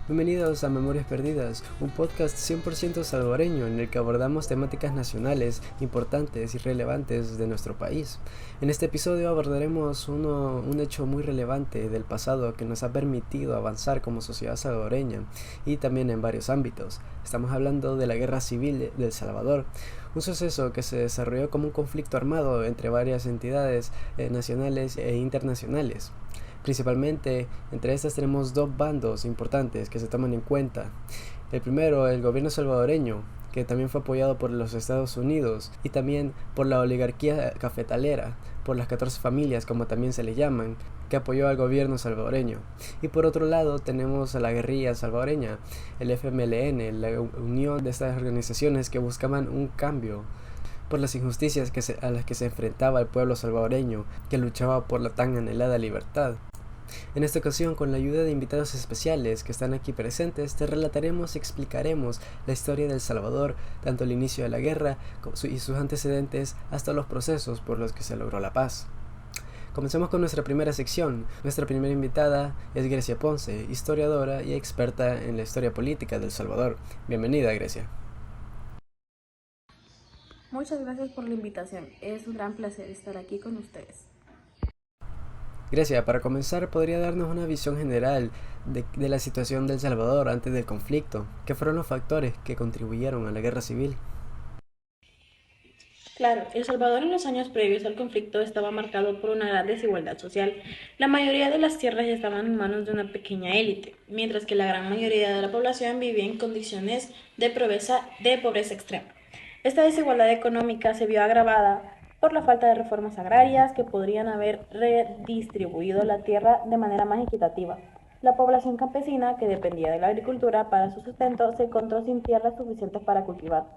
Bienvenidos a Memorias Perdidas, un podcast 100% salvadoreño en el que abordamos temáticas nacionales importantes y relevantes de nuestro país. En este episodio abordaremos un hecho muy relevante del pasado que nos ha permitido avanzar como sociedad salvadoreña y también en varios ámbitos. Estamos hablando de la Guerra Civil de El Salvador, un suceso que se desarrolló como un conflicto armado entre varias entidades nacionales e internacionales. Principalmente, entre estas tenemos dos bandos importantes que se toman en cuenta. El primero, el gobierno salvadoreño, que también fue apoyado por los Estados Unidos y también por la oligarquía cafetalera, por las 14 familias como también se les llaman, que apoyó al gobierno salvadoreño. Y por otro lado tenemos a la guerrilla salvadoreña, el FMLN, la unión de estas organizaciones que buscaban un cambio por las injusticias a las que se enfrentaba el pueblo salvadoreño, que luchaba por la tan anhelada libertad. En esta ocasión, con la ayuda de invitados especiales que están aquí presentes, te relataremos y explicaremos la historia de El Salvador, tanto el inicio de la guerra y sus antecedentes hasta los procesos por los que se logró la paz. Comencemos con nuestra primera sección. Nuestra primera invitada es Grecia Ponce, historiadora y experta en la historia política de El Salvador. Bienvenida, Grecia. Muchas gracias por la invitación. Es un gran placer estar aquí con ustedes. Grecia, para comenzar, ¿podría darnos una visión general de la situación de El Salvador antes del conflicto? ¿Qué fueron los factores que contribuyeron a la guerra civil? Claro, El Salvador en los años previos al conflicto estaba marcado por una gran desigualdad social. La mayoría de las tierras estaban en manos de una pequeña élite, mientras que la gran mayoría de la población vivía en condiciones de pobreza extrema. Esta desigualdad económica se vio agravada por la falta de reformas agrarias que podrían haber redistribuido la tierra de manera más equitativa. La población campesina, que dependía de la agricultura para su sustento, se encontró sin tierras suficientes para cultivar.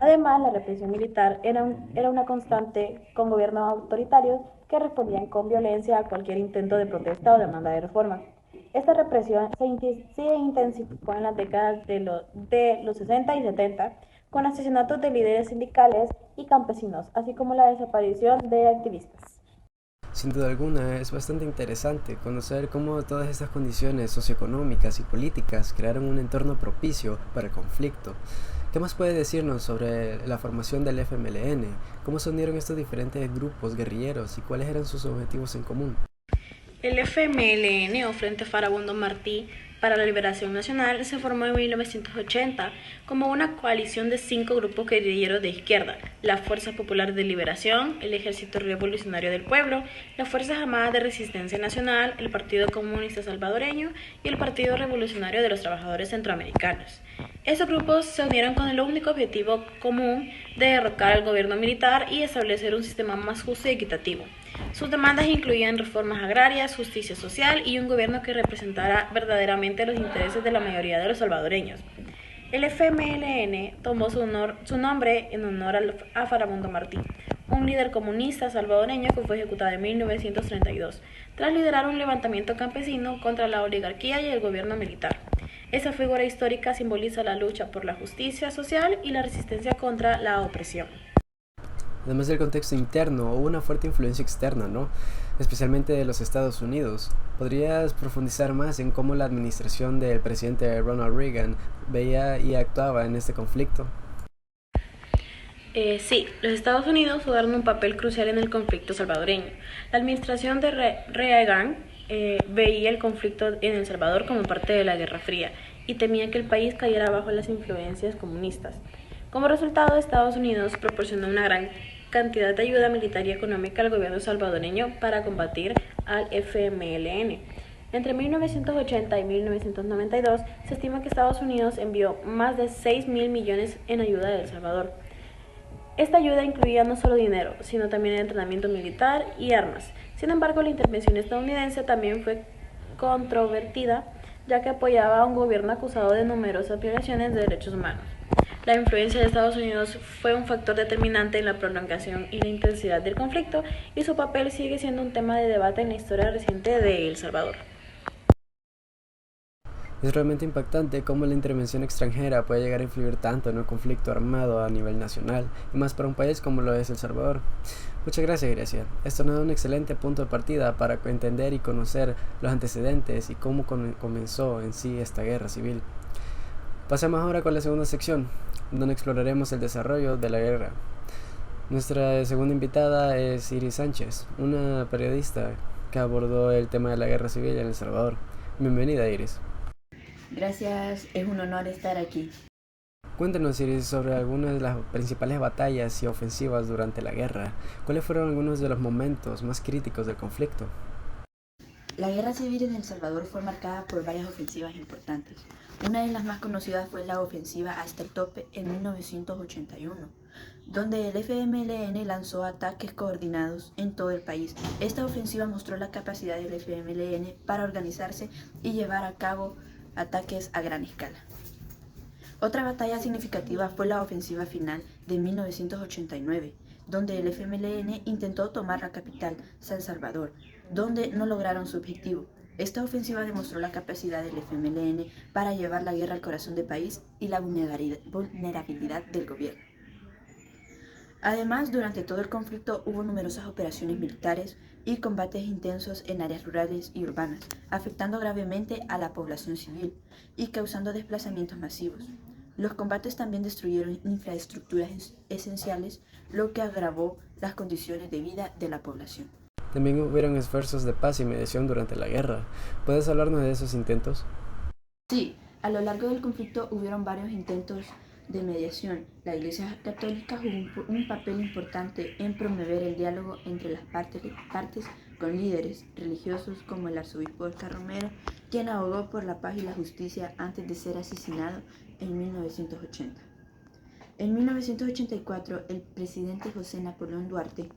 Además, la represión militar era una constante con gobiernos autoritarios que respondían con violencia a cualquier intento de protesta o demanda de reforma. Esta represión se intensificó en las décadas de los 60 y 70 con asesinatos de líderes sindicales y campesinos, así como la desaparición de activistas. Sin duda alguna, es bastante interesante conocer cómo todas estas condiciones socioeconómicas y políticas crearon un entorno propicio para el conflicto. ¿Qué más puede decirnos sobre la formación del FMLN? ¿Cómo se unieron estos diferentes grupos guerrilleros y cuáles eran sus objetivos en común? El FMLN, o Frente Farabundo Martí para la Liberación Nacional, se formó en 1980 como una coalición de 5 grupos guerrilleros de izquierda: la Fuerza Popular de Liberación, el Ejército Revolucionario del Pueblo, las Fuerzas Armadas de Resistencia Nacional, el Partido Comunista Salvadoreño y el Partido Revolucionario de los Trabajadores Centroamericanos. Estos grupos se unieron con el único objetivo común de derrocar al gobierno militar y establecer un sistema más justo y equitativo. Sus demandas incluían reformas agrarias, justicia social y un gobierno que representara verdaderamente los intereses de la mayoría de los salvadoreños. El FMLN tomó su nombre en honor a Farabundo Martí, un líder comunista salvadoreño que fue ejecutado en 1932, tras liderar un levantamiento campesino contra la oligarquía y el gobierno militar. Esa figura histórica simboliza la lucha por la justicia social y la resistencia contra la opresión. Además del contexto interno, hubo una fuerte influencia externa, ¿no? Especialmente de los Estados Unidos. ¿Podrías profundizar más en cómo la administración del presidente Ronald Reagan veía y actuaba en este conflicto? Sí, los Estados Unidos jugaron un papel crucial en el conflicto salvadoreño. La administración de Reagan veía el conflicto en El Salvador como parte de la Guerra Fría y temía que el país cayera bajo las influencias comunistas. Como resultado, Estados Unidos proporcionó una gran cantidad de ayuda militar y económica al gobierno salvadoreño para combatir al FMLN. Entre 1980 y 1992, se estima que Estados Unidos envió más de 6.000 millones en ayuda de El Salvador. Esta ayuda incluía no solo dinero, sino también entrenamiento militar y armas. Sin embargo, la intervención estadounidense también fue controvertida, ya que apoyaba a un gobierno acusado de numerosas violaciones de derechos humanos. La influencia de Estados Unidos fue un factor determinante en la prolongación y la intensidad del conflicto, y su papel sigue siendo un tema de debate en la historia reciente de El Salvador. Es realmente impactante cómo la intervención extranjera puede llegar a influir tanto en un conflicto armado a nivel nacional, y más para un país como lo es El Salvador. Muchas gracias, Grecia. Esto nos da un excelente punto de partida para entender y conocer los antecedentes y cómo comenzó en sí esta guerra civil. Pasemos ahora con la segunda sección, donde exploraremos el desarrollo de la guerra. Nuestra segunda invitada es Iris Sánchez, una periodista que abordó el tema de la guerra civil en El Salvador. Bienvenida, Iris. Gracias, es un honor estar aquí. Cuéntanos, Iris, sobre algunas de las principales batallas y ofensivas durante la guerra. ¿Cuáles fueron algunos de los momentos más críticos del conflicto? La guerra civil en El Salvador fue marcada por varias ofensivas importantes. Una de las más conocidas fue la ofensiva Hasta el Tope en 1981, donde el FMLN lanzó ataques coordinados en todo el país. Esta ofensiva mostró la capacidad del FMLN para organizarse y llevar a cabo ataques a gran escala. Otra batalla significativa fue la ofensiva final de 1989, donde el FMLN intentó tomar la capital, San Salvador, donde no lograron su objetivo. Esta ofensiva demostró la capacidad del FMLN para llevar la guerra al corazón del país y la vulnerabilidad del gobierno. Además, durante todo el conflicto hubo numerosas operaciones militares y combates intensos en áreas rurales y urbanas, afectando gravemente a la población civil y causando desplazamientos masivos. Los combates también destruyeron infraestructuras esenciales, lo que agravó las condiciones de vida de la población. También hubieron esfuerzos de paz y mediación durante la guerra. ¿Puedes hablarnos de esos intentos? Sí, a lo largo del conflicto hubieron varios intentos de mediación. La Iglesia Católica jugó un papel importante en promover el diálogo entre las partes con líderes religiosos como el arzobispo Oscar Romero, quien abogó por la paz y la justicia antes de ser asesinado en 1980. En 1984, el presidente José Napoleón Duarte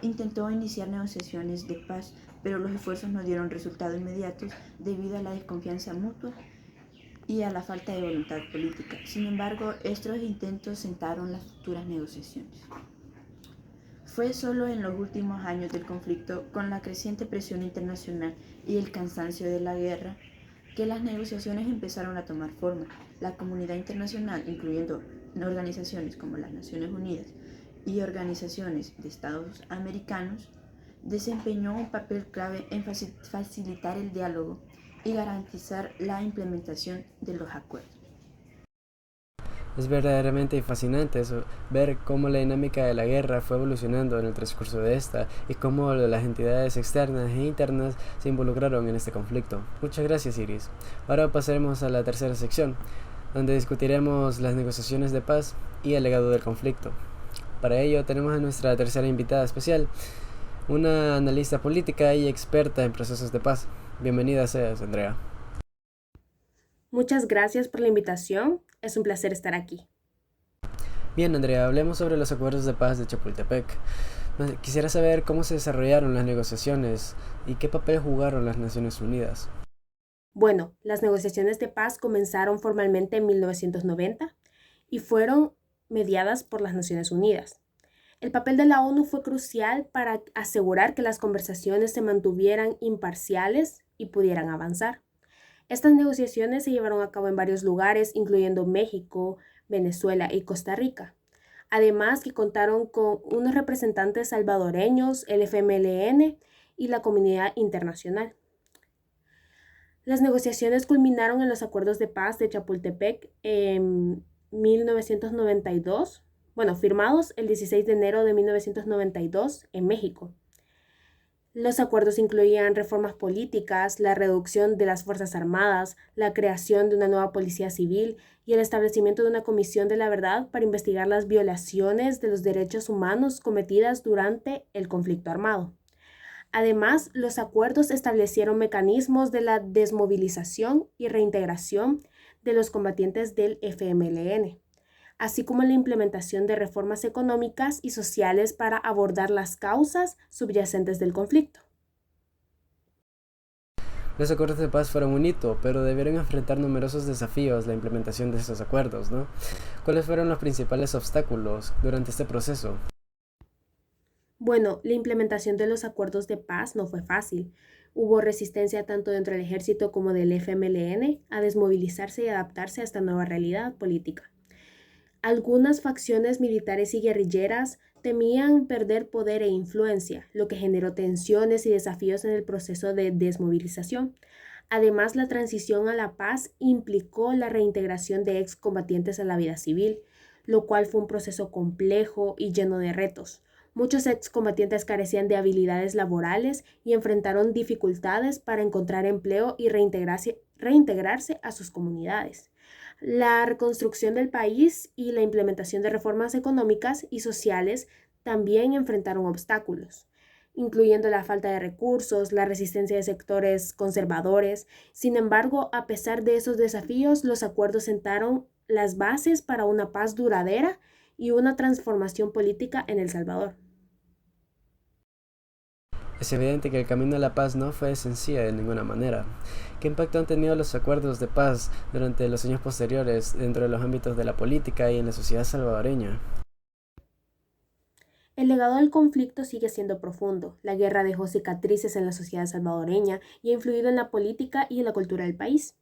intentó iniciar negociaciones de paz, pero los esfuerzos no dieron resultados inmediatos debido a la desconfianza mutua y a la falta de voluntad política. Sin embargo, estos intentos sentaron las futuras negociaciones. Fue solo en los últimos años del conflicto, con la creciente presión internacional y el cansancio de la guerra, que las negociaciones empezaron a tomar forma. La comunidad internacional, incluyendo organizaciones como las Naciones Unidas y organizaciones de Estados americanos, desempeñó un papel clave en facilitar el diálogo y garantizar la implementación de los acuerdos. Es verdaderamente fascinante eso, ver cómo la dinámica de la guerra fue evolucionando en el transcurso de esta y cómo las entidades externas e internas se involucraron en este conflicto. Muchas gracias, Iris. Ahora pasaremos a la tercera sección, donde discutiremos las negociaciones de paz y el legado del conflicto. Para ello tenemos a nuestra tercera invitada especial, una analista política y experta en procesos de paz. Bienvenida seas, Andrea. Muchas gracias por la invitación. Es un placer estar aquí. Bien, Andrea, hablemos sobre los acuerdos de paz de Chapultepec. Quisiera saber cómo se desarrollaron las negociaciones y qué papel jugaron las Naciones Unidas. Bueno, las negociaciones de paz comenzaron formalmente en 1990 y fueron mediadas por las Naciones Unidas. El papel de la ONU fue crucial para asegurar que las conversaciones se mantuvieran imparciales y pudieran avanzar. Estas negociaciones se llevaron a cabo en varios lugares, incluyendo México, Venezuela y Costa Rica. Además, que contaron con unos representantes salvadoreños, el FMLN y la comunidad internacional. Las negociaciones culminaron en los acuerdos de paz de Chapultepec en 1992, firmados el 16 de enero de 1992 en México. Los acuerdos incluían reformas políticas, la reducción de las Fuerzas Armadas, la creación de una nueva policía civil y el establecimiento de una comisión de la verdad para investigar las violaciones de los derechos humanos cometidas durante el conflicto armado. Además, los acuerdos establecieron mecanismos de la desmovilización y reintegración de los combatientes del FMLN, así como la implementación de reformas económicas y sociales para abordar las causas subyacentes del conflicto. Los acuerdos de paz fueron un hito, pero debieron enfrentar numerosos desafíos la implementación de estos acuerdos, ¿no? ¿Cuáles fueron los principales obstáculos durante este proceso? Bueno, la implementación de los acuerdos de paz no fue fácil. Hubo resistencia tanto dentro del ejército como del FMLN a desmovilizarse y adaptarse a esta nueva realidad política. Algunas facciones militares y guerrilleras temían perder poder e influencia, lo que generó tensiones y desafíos en el proceso de desmovilización. Además, la transición a la paz implicó la reintegración de excombatientes a la vida civil, lo cual fue un proceso complejo y lleno de retos. Muchos excombatientes carecían de habilidades laborales y enfrentaron dificultades para encontrar empleo y reintegrarse a sus comunidades. La reconstrucción del país y la implementación de reformas económicas y sociales también enfrentaron obstáculos, incluyendo la falta de recursos, la resistencia de sectores conservadores. Sin embargo, a pesar de esos desafíos, los acuerdos sentaron las bases para una paz duradera y una transformación política en El Salvador. Es evidente que el camino a la paz no fue sencillo de ninguna manera. ¿Qué impacto han tenido los acuerdos de paz durante los años posteriores dentro de los ámbitos de la política y en la sociedad salvadoreña? El legado del conflicto sigue siendo profundo. La guerra dejó cicatrices en la sociedad salvadoreña y ha influido en la política y en la cultura del país.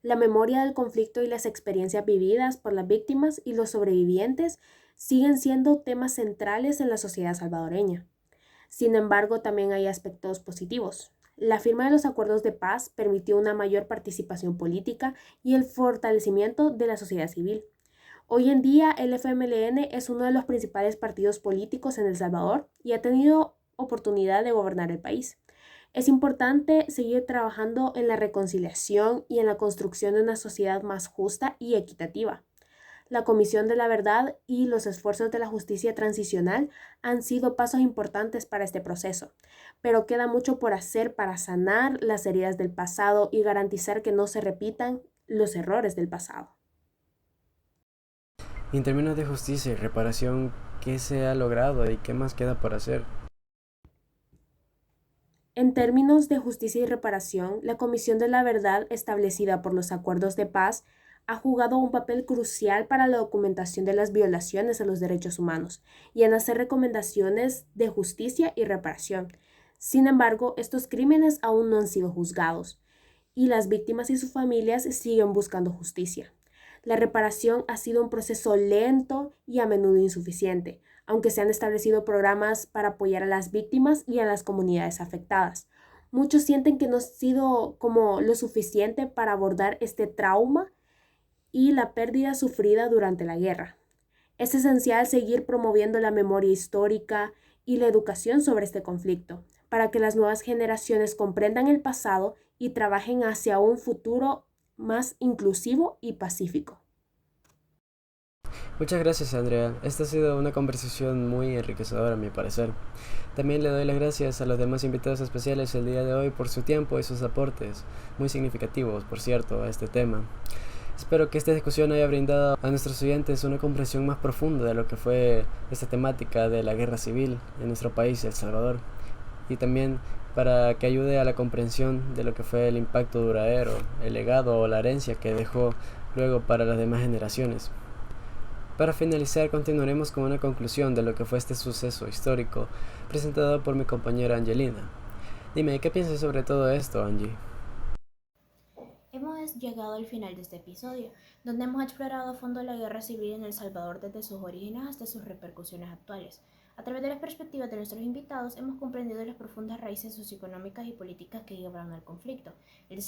La memoria del conflicto y las experiencias vividas por las víctimas y los sobrevivientes siguen siendo temas centrales en la sociedad salvadoreña. Sin embargo, también hay aspectos positivos. La firma de los acuerdos de paz permitió una mayor participación política y el fortalecimiento de la sociedad civil. Hoy en día, el FMLN es uno de los principales partidos políticos en El Salvador y ha tenido oportunidad de gobernar el país. Es importante seguir trabajando en la reconciliación y en la construcción de una sociedad más justa y equitativa. La Comisión de la Verdad y los esfuerzos de la justicia transicional han sido pasos importantes para este proceso, pero queda mucho por hacer para sanar las heridas del pasado y garantizar que no se repitan los errores del pasado. En términos de justicia y reparación, ¿qué se ha logrado y qué más queda por hacer? En términos de justicia y reparación, la Comisión de la Verdad, establecida por los acuerdos de paz, ha jugado un papel crucial para la documentación de las violaciones a los derechos humanos y en hacer recomendaciones de justicia y reparación. Sin embargo, estos crímenes aún no han sido juzgados y las víctimas y sus familias siguen buscando justicia. La reparación ha sido un proceso lento y a menudo insuficiente, aunque se han establecido programas para apoyar a las víctimas y a las comunidades afectadas. Muchos sienten que no ha sido como lo suficiente para abordar este trauma y la pérdida sufrida durante la guerra. Es esencial seguir promoviendo la memoria histórica y la educación sobre este conflicto, para que las nuevas generaciones comprendan el pasado y trabajen hacia un futuro más inclusivo y pacífico. Muchas gracias, Andrea. Esta ha sido una conversación muy enriquecedora a mi parecer. También le doy las gracias a los demás invitados especiales el día de hoy por su tiempo y sus aportes, muy significativos, por cierto, a este tema. Espero que esta discusión haya brindado a nuestros oyentes una comprensión más profunda de lo que fue esta temática de la guerra civil en nuestro país, El Salvador, y también para que ayude a la comprensión de lo que fue el impacto duradero, el legado o la herencia que dejó luego para las demás generaciones. Para finalizar, continuaremos con una conclusión de lo que fue este suceso histórico presentado por mi compañera Angelina. Dime, ¿qué piensas sobre todo esto, Angie? Hemos llegado al final de este episodio, donde hemos explorado a fondo la guerra civil en El Salvador desde sus orígenes hasta sus repercusiones actuales. A través de las perspectivas de nuestros invitados, hemos comprendido las profundas raíces socioeconómicas y políticas que llevaron al conflicto, el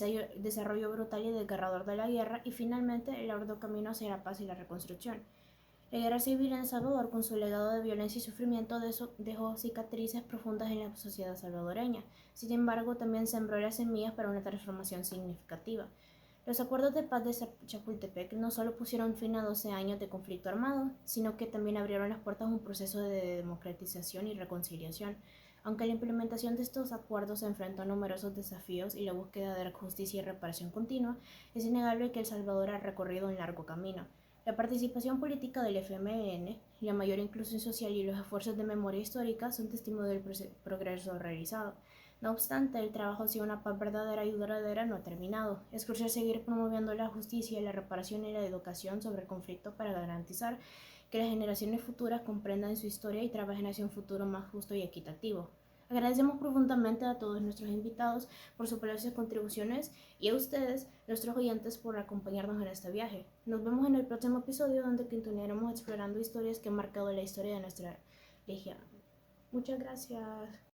desarrollo brutal y desgarrador de la guerra y finalmente el arduo camino hacia la paz y la reconstrucción. La guerra civil en El Salvador, con su legado de violencia y sufrimiento, dejó cicatrices profundas en la sociedad salvadoreña. Sin embargo, también sembró las semillas para una transformación significativa. Los acuerdos de paz de Chapultepec no solo pusieron fin a 12 años de conflicto armado, sino que también abrieron las puertas a un proceso de democratización y reconciliación. Aunque la implementación de estos acuerdos se enfrentó a numerosos desafíos y la búsqueda de justicia y reparación continua, es innegable que El Salvador ha recorrido un largo camino. La participación política del FMLN, la mayor inclusión social y los esfuerzos de memoria histórica son testimonio del progreso realizado. No obstante, el trabajo hacia una paz verdadera y duradera no ha terminado. Es crucial seguir promoviendo la justicia, la reparación y la educación sobre el conflicto para garantizar que las generaciones futuras comprendan su historia y trabajen hacia un futuro más justo y equitativo. Agradecemos profundamente a todos nuestros invitados por sus valiosas contribuciones y a ustedes, nuestros oyentes, por acompañarnos en este viaje. Nos vemos en el próximo episodio donde continuaremos explorando historias que han marcado la historia de nuestra región. Muchas gracias.